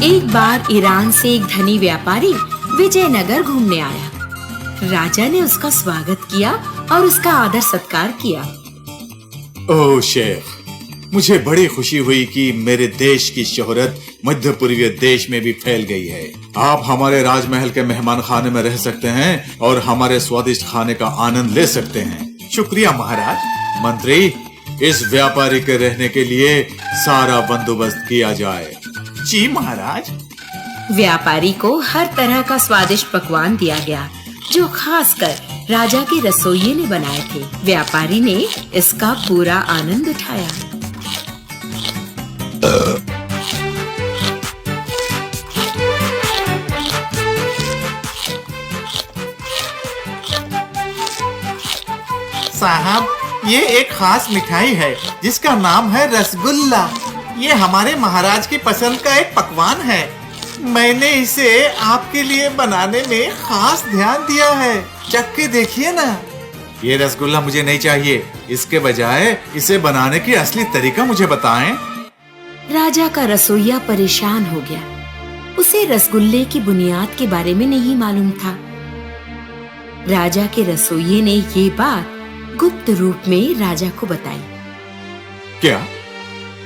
एक बार ईरान से एक धनी व्यापारी विजयनगर घूमने आया। राजा ने उसका स्वागत किया और उसका आदर सत्कार किया। ओह शेख, मुझे बड़ी खुशी हुई कि मेरे देश की शोहरत मध्य पूर्वी देश में भी फैल गई है। आप हमारे राजमहल के मेहमान खाने में रह सकते हैं और हमारे स्वादिष्ट खाने का आनंद ले सकते हैं। शुक्रिया महाराज। मंत्री, इस व्यापारी के रहने के लिए सारा बंदोबस्त किया जाए। जी महाराज। व्यापारी को हर तरह का स्वादिष्ट पकवान दिया गया जो खासकर राजा के रसोइये ने बनाए थे। व्यापारी ने इसका पूरा आनंद उठाया। साहब, ये एक खास मिठाई है जिसका नाम है रसगुल्ला। ये हमारे महाराज की पसंद का एक पकवान है। मैंने इसे आपके लिए बनाने में खास ध्यान दिया है। चख के देखिए ना। ये रसगुल्ला मुझे नहीं चाहिए। इसके बजाय इसे बनाने की असली तरीका मुझे बताएं। राजा का रसोइया परेशान हो गया। उसे रसगुल्ले की बुनियाद के बारे में नहीं मालूम था। राजा के रसोइये ने ये बात गुप्त रूप में राजा को बताई। क्या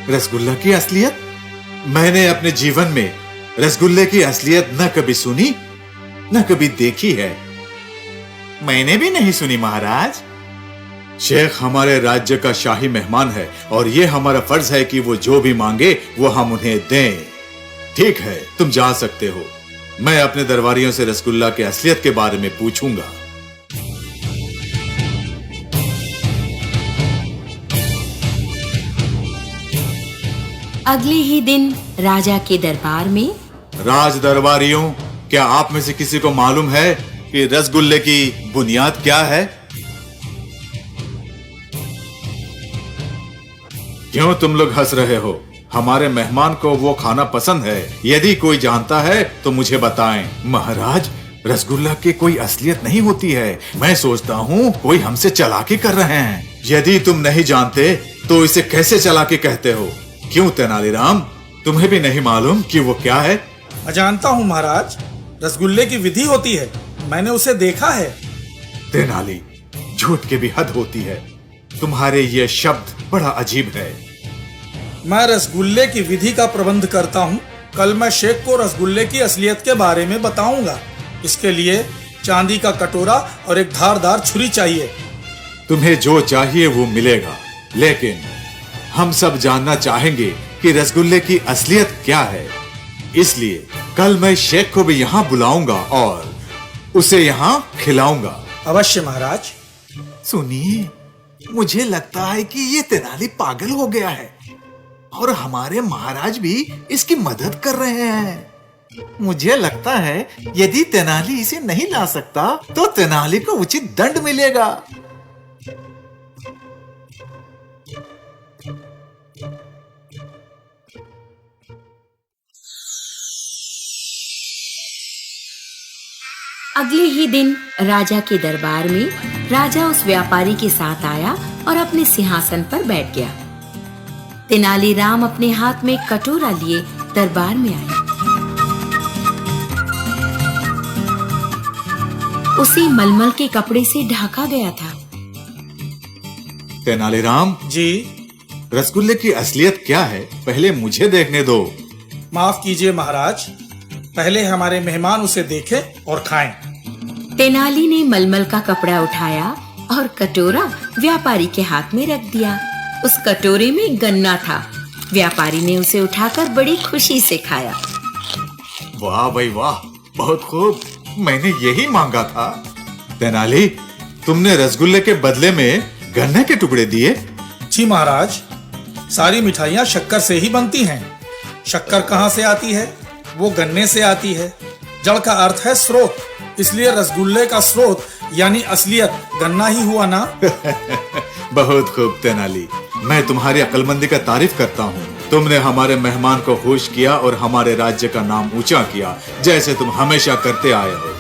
रसगुल्ला की असलियत? मैंने अपने जीवन में रसगुल्ले की असलियत न कभी सुनी न कभी देखी है। मैंने भी नहीं सुनी महाराज। शेख हमारे राज्य का शाही मेहमान है और ये हमारा फर्ज है कि वो जो भी मांगे वो हम उन्हें दें। ठीक है, तुम जा सकते हो। मैं अपने दरबारियों से रसगुल्ला की असलियत के बारे में पूछूंगा। अगले ही दिन राजा के दरबार में, राज दरबारियों, क्या आप में से किसी को मालूम है कि रसगुल्ले की बुनियाद क्या है? क्यों तुम लोग हंस रहे हो? हमारे मेहमान को वो खाना पसंद है। यदि कोई जानता है तो मुझे बताएं। महाराज, रसगुल्ला की कोई असलियत नहीं होती है। मैं सोचता हूँ कोई हमसे चालाकी कर रहे हैं। यदि तुम नहीं जानते तो इसे कैसे चालाकी कहते हो? क्यों तेनालीराम, तुम्हें भी नहीं मालूम कि वो क्या है? मैं जानता हूँ महाराज, रसगुल्ले की विधि होती है। मैंने उसे देखा है। तेनाली, झूठ की भी हद होती है। तुम्हारे ये शब्द बड़ा अजीब है। मैं रसगुल्ले की विधि का प्रबंध करता हूँ। कल मैं शेख को रसगुल्ले की असलियत के बारे में बताऊंगा। इसके लिए चांदी का कटोरा और एक धारदार छुरी चाहिए। तुम्हें जो चाहिए वो मिलेगा, लेकिन हम सब जानना चाहेंगे कि रसगुल्ले की असलियत क्या है। इसलिए कल मैं शेख को भी यहाँ बुलाऊंगा और उसे यहाँ खिलाऊंगा। अवश्य महाराज। सुनिए, मुझे लगता है कि ये तेनाली पागल हो गया है और हमारे महाराज भी इसकी मदद कर रहे हैं। मुझे लगता है यदि तेनाली इसे नहीं ला सकता तो तेनाली को उचित दंड मिलेगा। अगले ही दिन राजा के दरबार में राजा उस व्यापारी के साथ आया और अपने सिंहासन पर बैठ गया। तेनालीराम अपने हाथ में कटोरा लिए दरबार में आया। उसे मलमल के कपड़े से ढका गया था। तेनालीराम जी। रसगुल्ले की असलियत क्या है? पहले मुझे देखने दो। माफ कीजिए महाराज, पहले हमारे मेहमान उसे देखें और खाएं। तेनाली ने मलमल का कपड़ा उठाया और कटोरा व्यापारी के हाथ में रख दिया। उस कटोरे में गन्ना था। व्यापारी ने उसे उठाकर बड़ी खुशी से खाया। वाह भाई वाह, बहुत खूब, मैंने यही मांगा था। तेनाली, तुमने रसगुल्ले के बदले में गन्ने के टुकड़े दिए? जी महाराज, सारी मिठाइयाँ शक्कर से ही बनती हैं। शक्कर कहाँ से आती है? वो गन्ने से आती है। जड़ का अर्थ है स्रोत, इसलिए रसगुल्ले का स्रोत यानी असलियत गन्ना ही हुआ ना। बहुत खूब तेनाली, मैं तुम्हारी अक्लमंदी का तारीफ करता हूँ। तुमने हमारे मेहमान को खुश किया और हमारे राज्य का नाम ऊंचा किया, जैसे तुम हमेशा करते आए हो।